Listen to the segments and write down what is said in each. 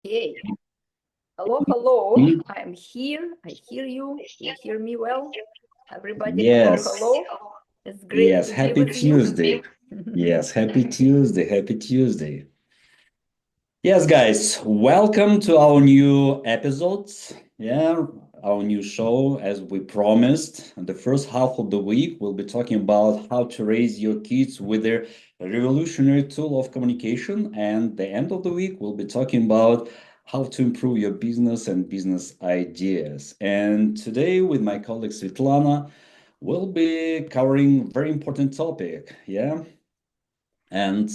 Hey, hello, hello. I'm here. I hear you. You hear me well? Everybody, hello, Yes, hello. It's great yes, to be happy with you. Tuesday. Yes, happy Tuesday, happy Tuesday. Yes, guys, welcome to our new episodes. Yeah, our new show, as we promised. The first half of the week, we'll be talking about how to raise your kids with their revolutionary tool of communication. And the end of the week, we'll be talking about how to improve your business and business ideas. And today, with my colleague Svetlana, we'll be covering very important topic. Yeah, and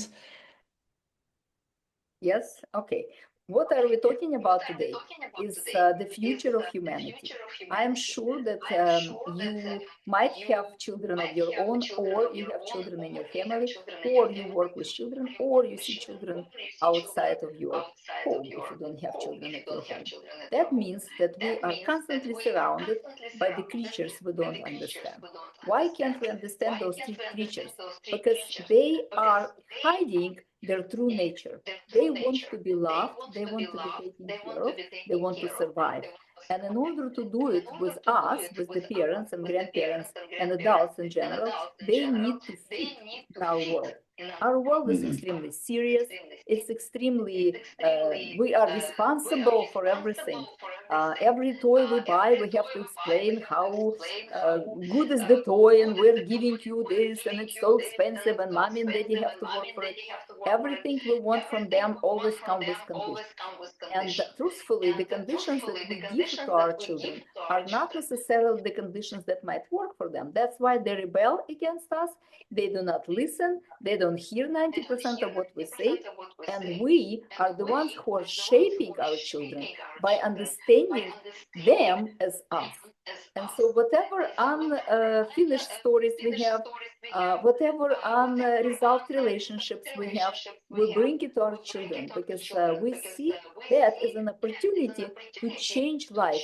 Yes, okay. What are we talking about today? Is the future of humanity. I'm sure that you might have children of your own, or you have children in your family, or you work with children, or you see children outside of your home if you don't have children at your home. That means that we are constantly surrounded by the creatures we don't understand. Why can't we understand those creatures? Because they are hiding their true nature. They want to be loved, they want to be taken care of, they want to survive. And in order to do it with us, with the parents and grandparents and adults in general, they need to fit in our world. Our world is mhm. extremely serious. It's extremely, we are responsible for everything. Every toy we buy, we have to explain how uh, good is the toy and we're giving you this and it's so expensive and mommy and daddy have to work for it. Everything we want from them always come with conditions. And truthfully, the conditions that we give to our children are not necessarily the conditions that might work for them. That's why they rebel against us. They do not listen. They don't hear 90% of what we say. And we are the ones who are shaping our children by understanding them as us. And so, whatever unfinished stories we have, whatever unresolved relationships we have, we bring it to our children because we see that as an opportunity to change life.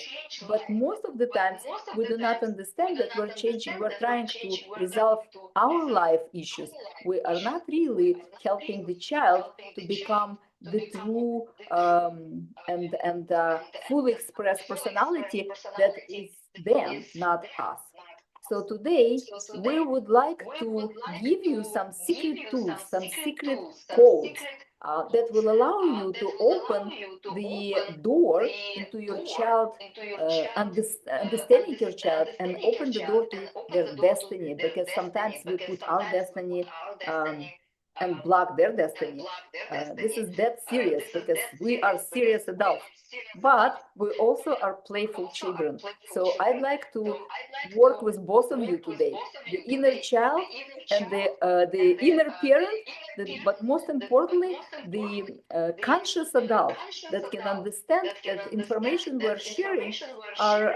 But most of the times, we do not understand that we're changing, we're trying to resolve our life issues. We are not really helping the child to become the true and fully expressed personality that is them, not us. So today we would like to give you some secret tools, some secret codes that will allow you to open the door into your child, understanding your child, and open the door to their destiny. Because sometimes we put our destiny and block their destiny. This is that serious because we are serious adults, but we also are playful children. So I'd like to work with both of you today, the inner child and the inner parent, but most importantly, the conscious adult that can understand that information we're sharing are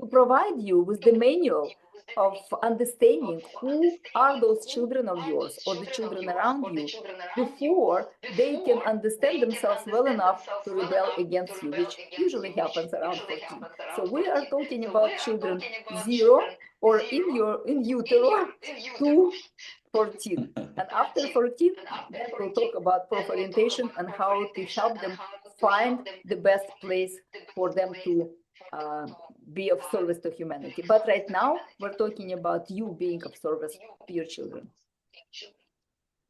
to provide you with the manual of understanding who are those children of yours or the children around you before they can understand themselves well enough to rebel against you, which usually happens around 14. So we are talking about children 0 or in utero to 14. And after 14, then we'll talk about proper orientation and how to help them find the best place for them to uh, be of service to humanity. But right now, we're talking about you being of service to your children.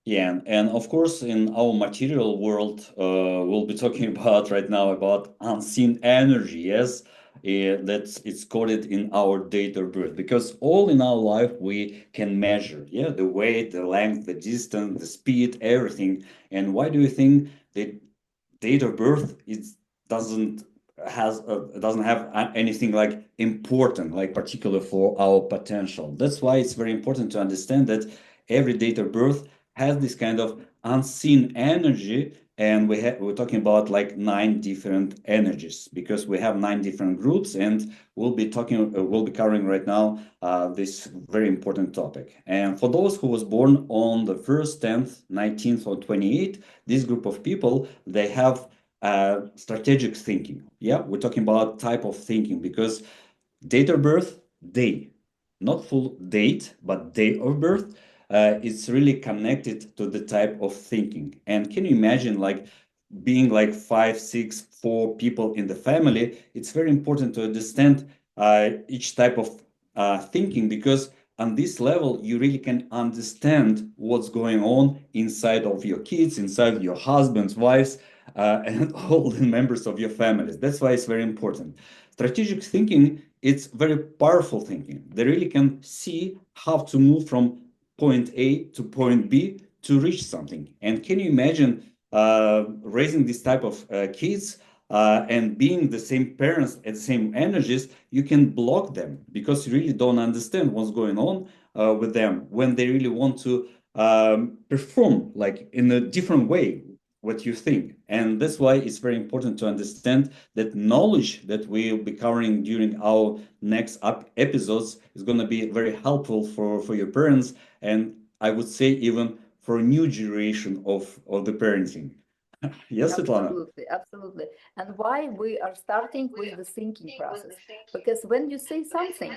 Yeah, and of course, in our material world, we'll be talking about right now about unseen energy. Yes, that's it's coded in our date of birth because all in our life we can measure. Yeah, the weight, the length, the distance, the speed, everything. And why do you think that date of birth is doesn't doesn't have anything like important, like particular for our potential? That's why it's very important to understand that every date of birth has this kind of unseen energy, and we're talking about like 9 different energies because we have 9 different groups, and we'll be covering right now this very important topic. And for those who was born on the 1st, 10th, 19th, or 28th, this group of people, they have strategic thinking. Yeah, we're talking about type of thinking because date of birth, day, not full date, but day of birth, it's really connected to the type of thinking. And can you imagine, like, being like 5, 6, 4 people in the family, it's very important to understand each type of thinking, because on this level, you really can understand what's going on inside of your kids, inside your husbands, wives, and all the members of your families. That's why it's very important. Strategic thinking, it's very powerful thinking. They really can see how to move from point A to point B to reach something. And can you imagine raising this type of kids and being the same parents at the same energies? You can block them because you really don't understand what's going on with them when they really want to perform like in a different way what you think. And that's why it's very important to understand that knowledge that we'll be covering during our next episodes is going to be very helpful for your parents, and I would say even for a new generation of the parenting. Yes, Svetlana? Absolutely, absolutely. And why we are starting with the thinking process? Because when you say something,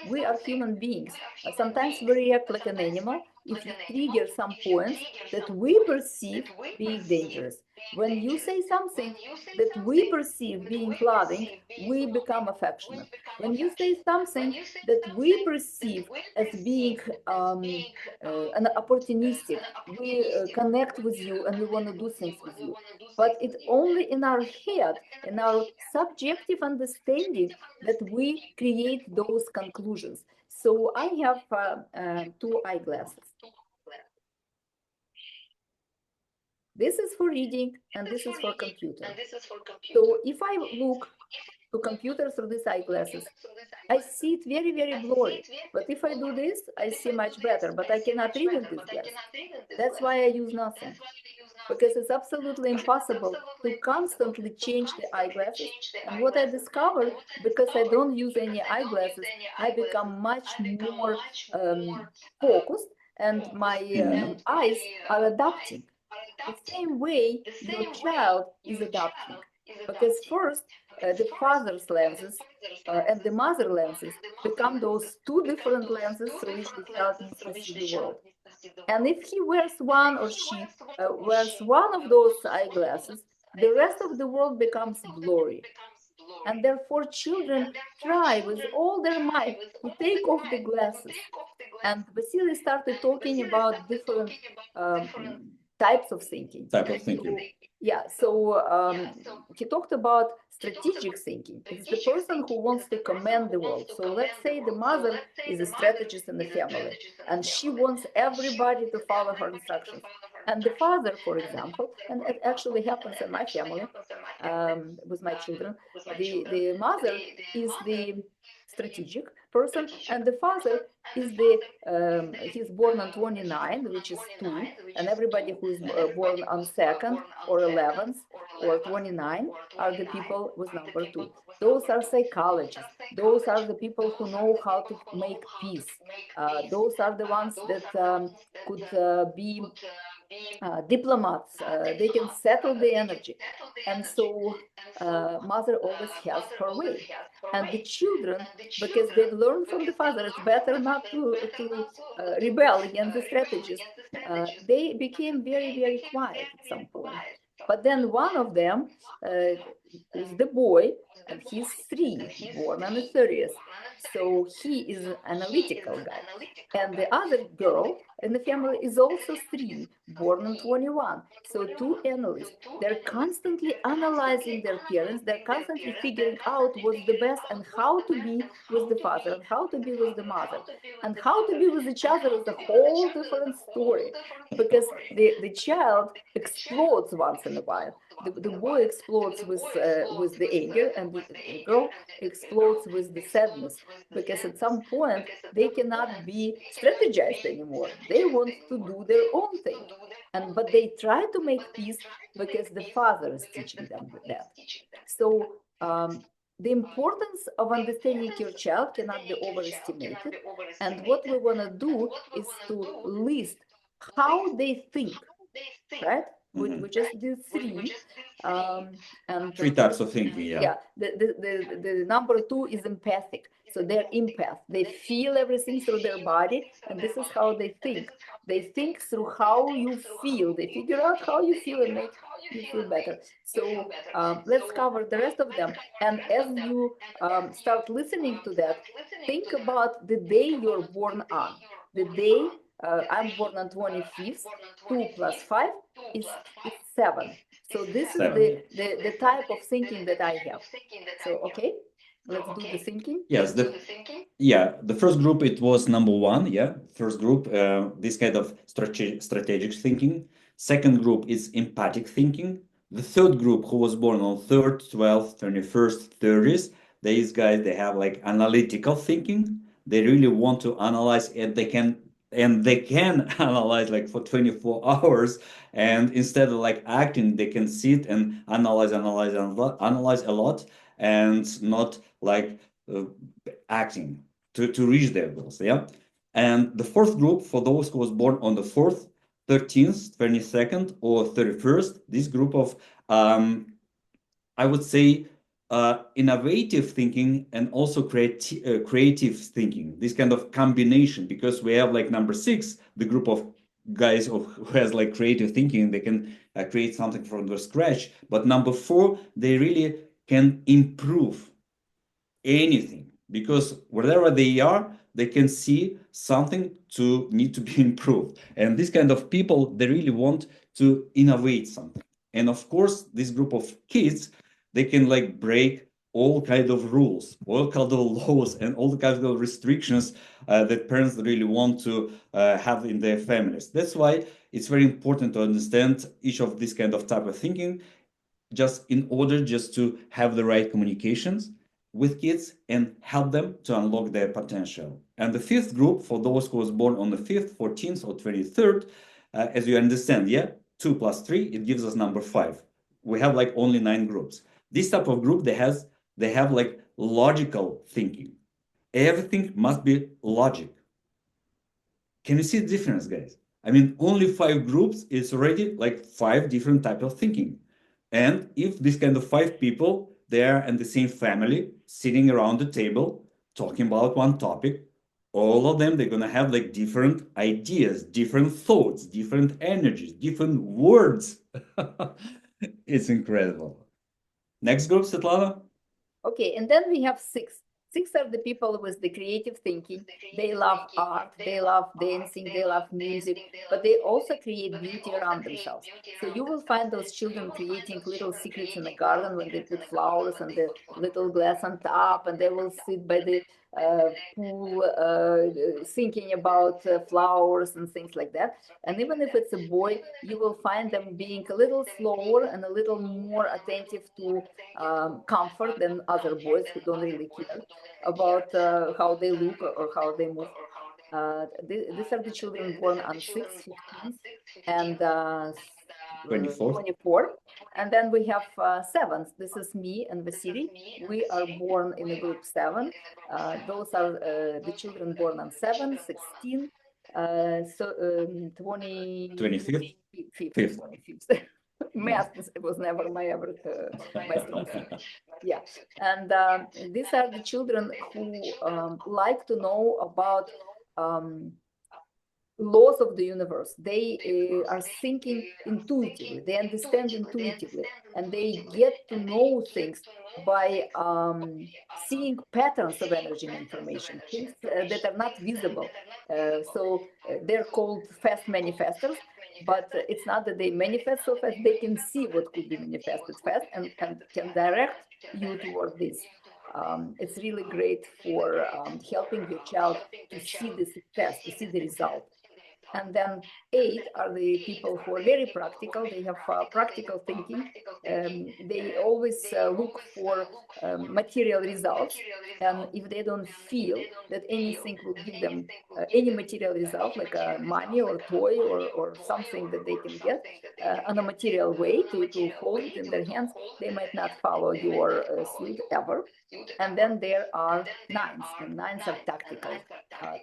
we are human beings. Sometimes we react like an animal if you trigger some points that we perceive being dangerous. When you say something that we perceive being loving, we become affectionate. When you say something that we perceive as being an opportunistic, we connect with you and we want to do things with you. But it's only in our head, in our subjective understanding, that we create those conclusions. So I have 2 eyeglasses. This is for reading and this is for computer. So if I look to computer through these eyeglasses, I see it very, very blurry. But if I do this, I see much better, but I cannot read in this glass. That's why I use nothing. Because it's absolutely impossible to constantly change the eyeglasses. And what I discovered, because I don't use any eyeglasses, I become much more focused, and my eyes are adapting. The same way your child is adapting. Because first, the father's lenses and the mother lenses become those 2 different lenses through which the child needs to see the world. And if he wears one or she wears one of those eyeglasses, the rest of the world becomes blurry. And therefore, children try with all their might to take off the glasses. And Vasily started talking about different types of thinking. So he talked about strategic thinking. It's the person who wants to command the world. So let's say the mother is a strategist in the family, and she wants everybody to follow her instructions. And the father, for example, and it actually happens in my family with my children, the mother is the strategic person, and the father is he's born on 29, which is 2, and everybody who is born on 2nd or 11th or 29 are the people with number 2. Those are psychologists. Those are the people who know how to make peace. Those are the ones that could be diplomats. They can settle the energy. And so mother always has her way. And the children, because they've learned from the father, it's better not to rebel against the strategies. They became very, very quiet at some point. But then one of them is the boy, and he's 3, born on the 30th. So he is an analytical guy. And the other girl in the family is also 3, born on 21. So 2 analysts. They're constantly analyzing their parents. They're constantly figuring out what's the best and how to be with the father and how to be with the mother. And how to be with each other is a whole different story, because the child explodes once in a while. The boy explodes with the anger, and the girl explodes with the sadness, because at some point they cannot be strategized anymore. They want to do their own thing, but they try to make peace because the father is teaching them that. So the importance of understanding your child cannot be overestimated, and what we want to do is to list how they think, right? We just did 3. And 3 types of thinking, yeah. The number 2 is empathic. So they're empath. They feel everything through their body, and this is how they think. They think through how you feel. They figure out how you feel and make you feel better. So let's cover the rest of them. And as you start listening to that, think about the day you're born on. The day I'm born on 25th, 2 plus 5 is 7. So this is the type of thinking that I have. So, okay, let's do the thinking. Yes, the first group, it was number 1, first group, this kind of strategic thinking. Second group is empathic thinking. The third group, who was born on 3rd, 12th, 21st, 30th, these guys, they have like analytical thinking. They really want to analyze, and they can analyze like for 24 hours, and instead of like acting, they can sit and analyze a lot, and not like acting to reach their goals. And the fourth group, for those who was born on the 4th, 13th, 22nd, or 31st, this group of I would say innovative thinking and also creative thinking, this kind of combination, because we have like number 6, the group of guys who has like creative thinking, they can create something from the scratch. But number 4, they really can improve anything, because wherever they are, they can see something to need to be improved. And this kind of people, they really want to innovate something. And of course, this group of kids, they can like break all kind of rules, all kind of laws, and all kinds of restrictions that parents really want to have in their families. That's why it's very important to understand each of this kind of type of thinking, just in order just to have the right communications with kids and help them to unlock their potential. And the 5th group, for those who was born on the 5th, 14th, or 23rd, as you understand, 2 plus 3, it gives us number 5. We have like only 9 groups. This type of group, they have like logical thinking. Everything must be logic. Can you see the difference, guys? I mean, only 5 groups is already like 5 different types of thinking. And if this kind of 5 people, they are in the same family, sitting around the table, talking about one topic, all of them, they're going to have like different ideas, different thoughts, different energies, different words. It's incredible. Next group, Svetlana. Okay, and then we have 6. 6 are the people with the creative thinking. They love art, they love dancing, they love music, but they also create beauty around themselves. So you will find those children creating little secrets in the garden when they put flowers and the little glass on top, and they will sit by the pool thinking about flowers and things like that. And even if it's a boy, you will find them being a little slower and a little more attentive to comfort than other boys who don't really care about how they look or how they move. These are the children born on 6th, 15th, and 24. And then we have 7th. This is me and Vasily. We are born in the group 7. Those are the children born on 7, 16, 25th. 25th. Math was never my strong suit. Yeah, and these are the children who like to know about laws of the universe. They are thinking intuitively, they understand intuitively, and they get to know things by seeing patterns of energy and information, things that are not visible. So they're called fast manifestors, but it's not that they manifest so fast, they can see what could be manifested fast and can direct you toward this. It's really great for helping your child to see the success, to see the result. And then 8 are the people who are very practical. They have practical thinking. They always look for material results. And if they don't feel that anything will give them any material result, like money or toy or something that they can get on a material way to hold it in their hands, they might not follow your suit ever. And then there are 9s, and 9s are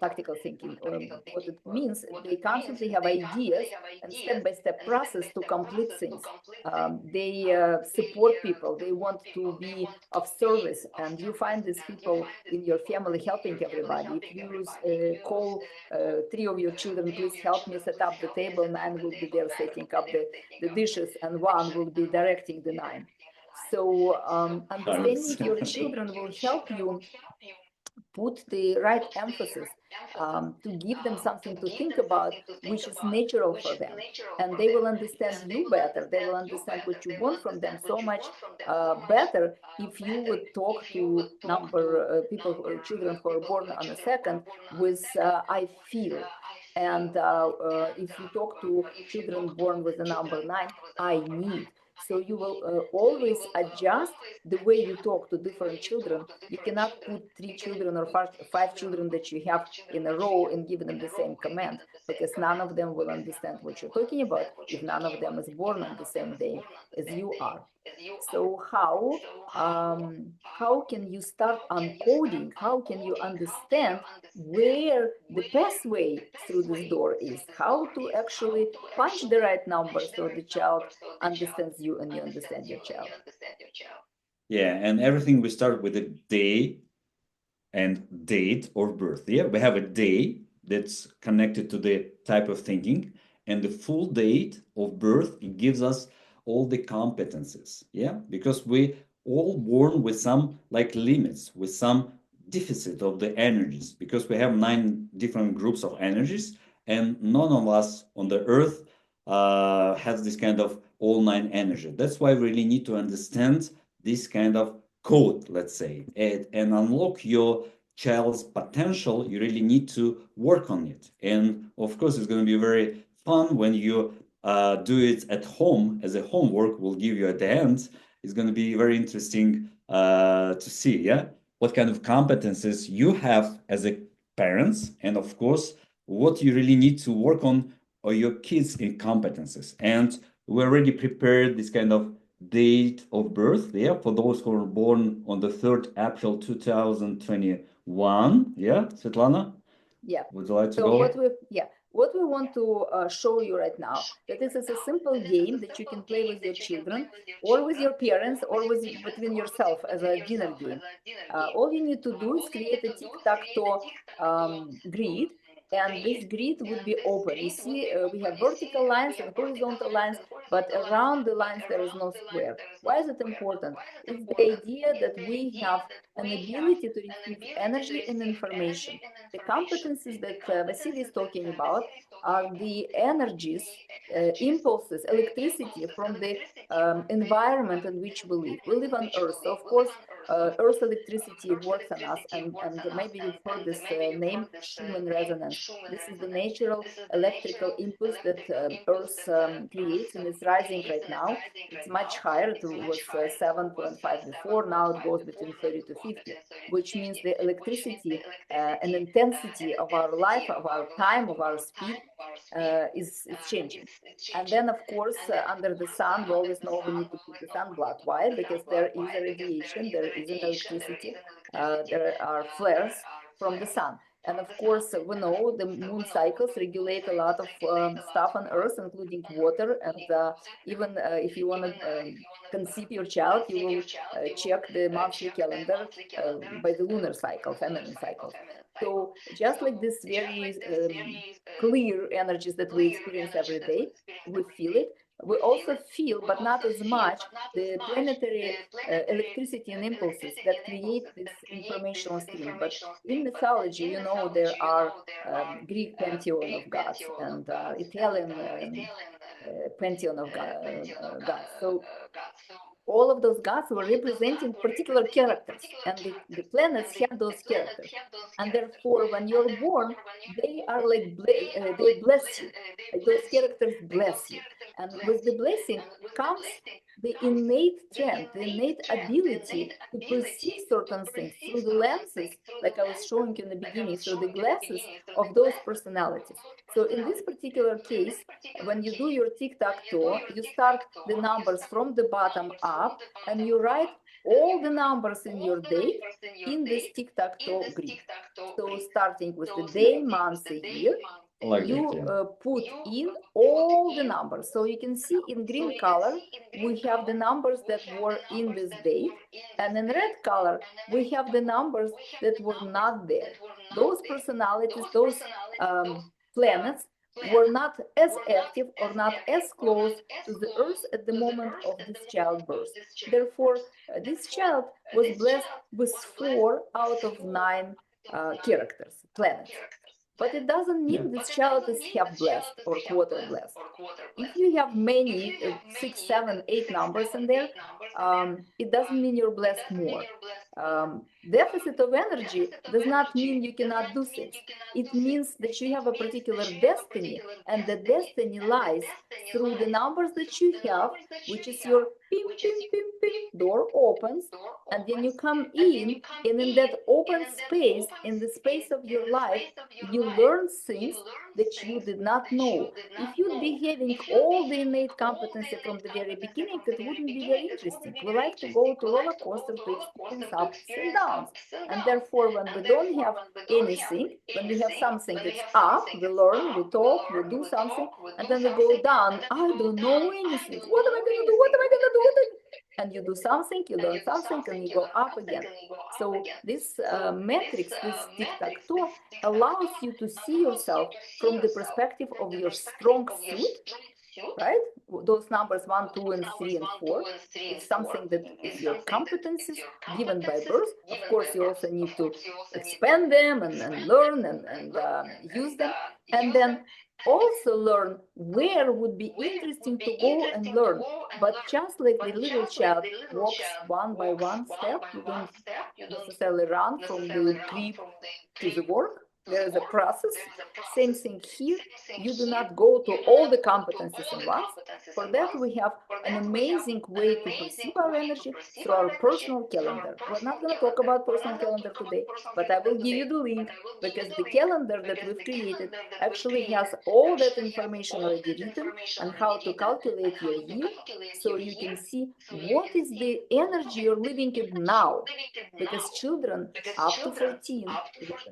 tactical thinking. What it means, they constantly have ideas and step-by-step process to complete things. They support people. They want to be of service, and you find these people in your family helping everybody. If you call 3 of your children, please help me set up the table, 9 will be there setting up the dishes, and 1 will be directing the 9. So understanding your children will help you put the right emphasis to give them something to think about, which is natural for them. And they will understand you better. They will understand what you want from them so much better if you would talk to children who are born on a second with I feel. And if you talk to children born with the number 9, I need. So you will always adjust the way you talk to different children. You cannot put 3 children or 5 children that you have in a row and give them the same command, because none of them will understand what you're talking about if none of them is born on the same day as you are. So how can you start uncoding? How can you understand where the pathway through this door is? How to actually punch the right number so the child understands you and you understand your child? Yeah, and everything we start with a day and date of birth. Yeah, we have a day that's connected to the type of thinking, and the full date of birth, it gives us all the competencies. Yeah, because we all born with some like limits, with some deficit of the energies, because we have 9 different groups of energies, and none of us on the earth has this kind of all 9 energy. That's why we really need to understand this kind of code, let's say, and unlock your child's potential. You really need to work on it. And of course, it's going to be very fun when you do it at home as a homework. We'll give you at the end. It's going to be very interesting to see, yeah, what kind of competences you have as a parents, and of course, what you really need to work on are your kids' in competences. And we already prepared this kind of date of birth there for those who are born on the 3rd April 2021. Yeah, Svetlana? Yeah. Would you like to So go? what we want to show you right now, that this is a simple game that you can play with your children or with your parents or between yourself as a dinner game. All you need to do is create a tic-tac-toe grid, and this grid would be open. You see, we have vertical lines and horizontal lines, but around the lines there is no square. Why is it important? It's the idea that we have an ability to receive energy and information. The competencies that Vasily is talking about are the energies, impulses, electricity from the environment in which we live. We live on Earth, so of course, Earth electricity works on us, and maybe you've heard this name, Schumann resonance. This is the natural electrical impulse that Earth creates, and it's rising right now. It's much higher. It was 7.5 before. Now it goes between 30 to 50, which means the electricity and intensity of our life, of our time, of our speed is changing. And then, of course, under the sun, we always know we need to keep the sunblock. Why? Because there is a radiation, there is an electricity, there are flares from the sun. And of course, we know the moon cycles regulate a lot of stuff on Earth, including water. And even if you want to conceive your child, you will check the monthly calendar by the lunar cycle, feminine cycle. So just like this very clear energies that we experience every day, we feel it. We also feel, but not as much, the planetary electricity and impulses that create this informational stream. But in mythology, you know, there are Greek pantheon of gods and Italian pantheon of gods. So all of those gods were representing particular characters, and the planets have those characters. And therefore, when you're born, they are like, they bless you. Those characters bless you. And with the blessing comes the innate strength, the innate ability to perceive certain things through the lenses, like I was showing you in the beginning, through the glasses of those personalities. So in this particular case, when you do your tic-tac-toe, you start the numbers from the bottom up, and you write all the numbers in your day in this tic-tac-toe grid. So starting with the day, month, year, Like you that, yeah. put in all the numbers. So you can see in green color, we have the numbers that were in this date, and in red color, we have the numbers that were not there. Those personalities, those planets were not as active or not as close to the Earth at the moment of this childbirth. Therefore, this child was blessed with 4 out of 9 characters, planets. But it doesn't mean this child is half blessed or quarter blessed. If you have many, 6, 7, 8 numbers in there, it doesn't mean you're blessed more. Deficit of energy does not mean you cannot do things. It means that you have a particular destiny, and the destiny lies through the numbers that you have, which is your pim, pim, pim, pim, door opens, and then you come in, and in that open space, in the space of your life, you learn things that you did not know. If you'd be having all the innate competency from the very beginning, it wouldn't be very interesting. We like to go to roller coasters to experience ups and downs. And therefore, when we don't have anything, when we have something that's up, we learn, we talk, we do something, and then we go down. I don't know anything. What am I going to do? What am I going to do? And you do something, you learn something, and you go up again. So this matrix, this tic-tac-toe, allows you to see yourself from the perspective of your strong suit, right? Those numbers 1, 2, and 3, and 4 is something that is your competencies given by birth. Of course, you also need to expand them and learn and use them. And then also learn where would be interesting to go and learn. But just like the little child walks one by one step, you don't necessarily run from the crib to the work. There is a process. Same thing here. You do not go to all the competencies at once. For that, we have an amazing way to perceive our energy through our personal calendar. We're not going to talk about personal calendar today, but I will give you the link, because the calendar that we've created actually has all that information already written on how to calculate your year, so you can see what is the energy you're living in now. Because children up to 14 live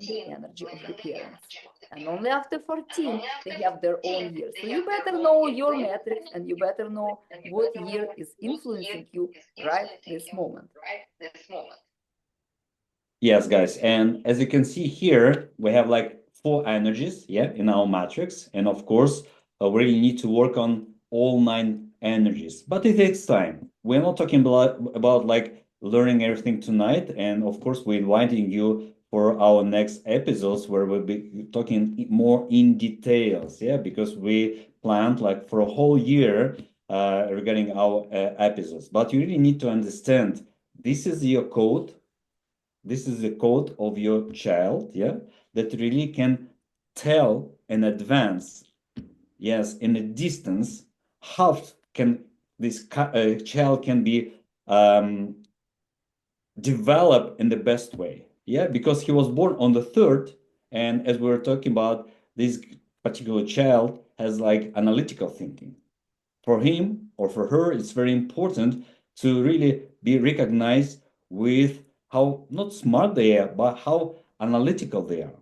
in the energy of the parents, and only after 14 they have their own year. So you better know your metrics, and you better know what year is influencing you right this moment. Yes, guys, and as you can see here, we have like 4 energies, yeah, in our matrix, and of course, we really need to work on all 9 energies, but it takes time. We're not talking about like learning everything tonight, and of course, we're inviting you for our next episodes where we'll be talking more in details, yeah, because we planned like for a whole year regarding our episodes. But you really need to understand this is your code. This is the code of your child, yeah, that really can tell in advance, yes, in a distance, how can this child can be developed in the best way, yeah, because he was born on the 3rd, and as we were talking about, this particular child has like analytical thinking. For him or for her, it's very important to really be recognized with how not smart they are, but how analytical they are.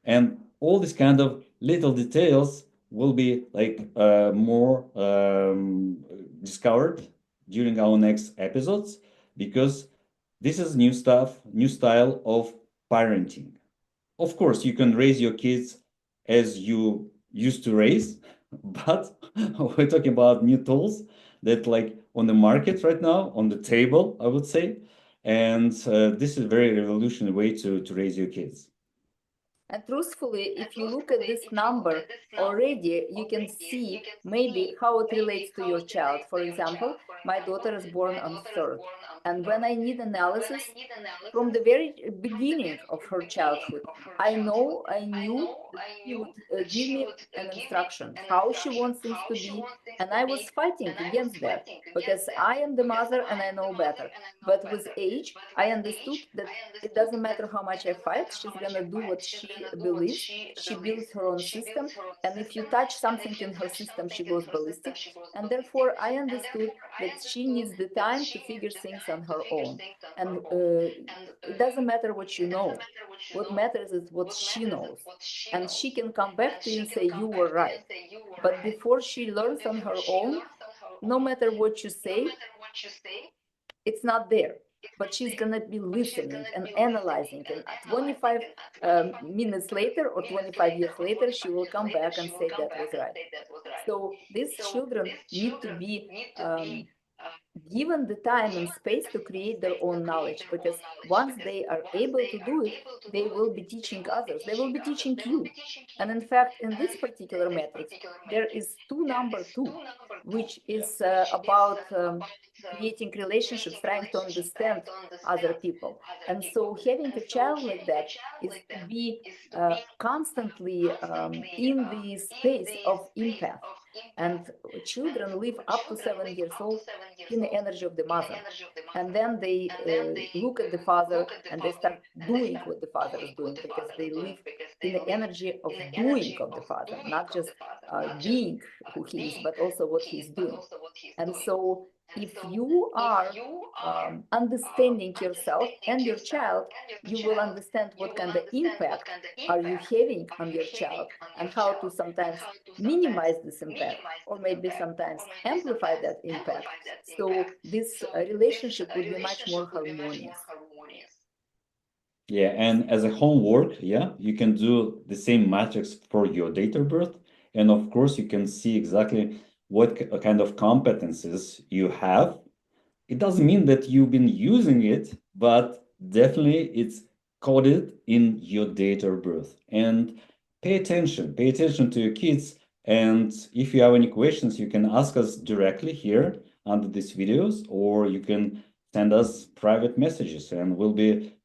And all these kind of little details will be like more discovered during our next episodes, because this is new stuff, new style of parenting. Of course, you can raise your kids as you used to raise, but we're talking about new tools that like on the market right now, on the table, I would say. And this is a very revolutionary way to raise your kids. And truthfully, if you look at this number already, you can see maybe how it relates to your child. For example, my daughter is born on 3rd. And when I need analysis from the very beginning of her childhood, I knew that she would give me an instruction, how she wants things to be. And I was fighting against that, because I am the mother and I know better. But with age, I understood that it doesn't matter how much I fight, she's going to do what she believes. She builds her own system, and if you touch something in her system, she goes ballistic. And therefore, I understood that she needs the time to figure things on her own. And it doesn't matter what you know. What matters is what she knows. And she can come back to you and say, you were right. But before she learns on her own, no matter what you say, it's not there. But she's going to be listening and analyzing. And 25 minutes later or 25 years later, she will come back and say that was right. So these children need to be given the time and space to create their own knowledge, because once they are able to do it, they will be teaching others, they will be teaching you. And in fact, in this particular matrix, there is number two, which is about creating relationships, trying to understand other people. And so having a child like that is to be constantly in the space of empath. And children live up to 7 years old in the energy of the mother. And then they look at the father and they start doing what the father is doing, because they live in the energy of doing of the father, not just being who he is, but also what he's doing. And so if you are understanding yourself and your child, you will understand what kind of impact are you having on your child, and how to sometimes minimize this impact, or maybe sometimes amplify that impact. So this relationship would be much more harmonious. Yeah, and as a homework, yeah, you can do the same matrix for your date of birth. And of course, you can see exactly what kind of competencies you have. It doesn't mean that you've been using it, but definitely it's coded in your date of birth. And pay attention to your kids. And if you have any questions, you can ask us directly here under these videos, or you can send us private messages, and we'll be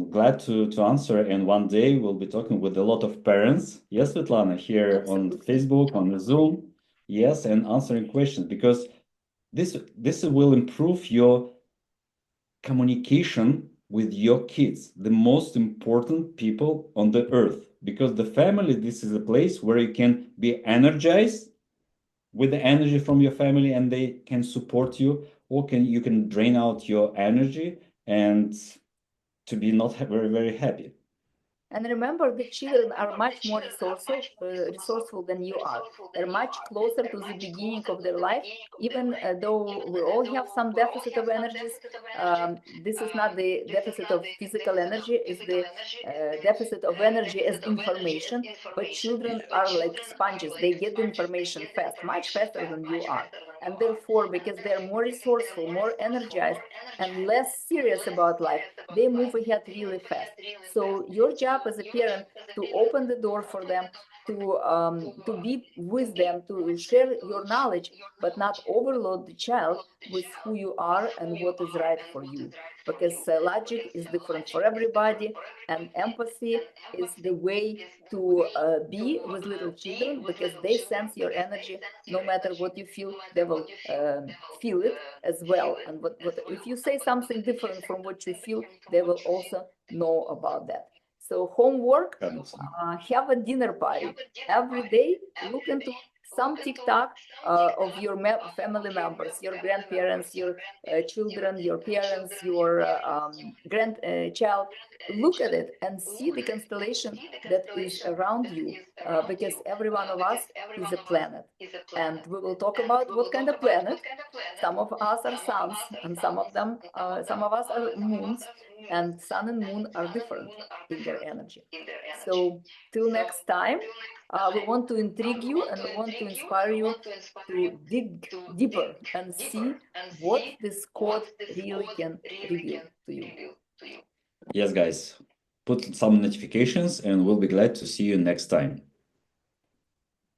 glad to answer. And one day we'll be talking with a lot of parents. Yes, Svetlana, here on Facebook, on Zoom. Yes, and answering questions, because this will improve your communication with your kids, the most important people on the earth, because the family, this is a place where you can be energized with the energy from your family, and they can support you, or you can drain out your energy and to be not very, very happy. And remember, the children are much more resourceful than you are. They're much closer to the beginning of their life, even though we all have some deficit of energies. This is not the deficit of physical energy, it's the deficit of energy as information. But children are like sponges. They get the information fast, much faster than you are. And therefore, because they're more resourceful, more energized, and less serious about life, they move ahead really fast. So your job as a parent to open the door for them, to be with them, to share your knowledge, but not overload the child with who you are and what is right for you. Because logic is different for everybody, and empathy is the way to be with little children, because they sense your energy. No matter what you feel, they will feel it as well. And if you say something different from what you feel, they will also know about that. So homework, have a dinner party every day. Look into some TikTok of your family members, your grandparents, your children, your parents, your grandchild. Look at it and see the constellation that is around you, because every one of us is a planet. And we will talk about what kind of planet. Some of us are suns, and some of us are moons, and sun and moon are different in their energy. So till next time, we want to intrigue you, and we want to inspire you to dig deeper and see what this code really can reveal to you. Yes, guys, put some notifications, and we'll be glad to see you next time.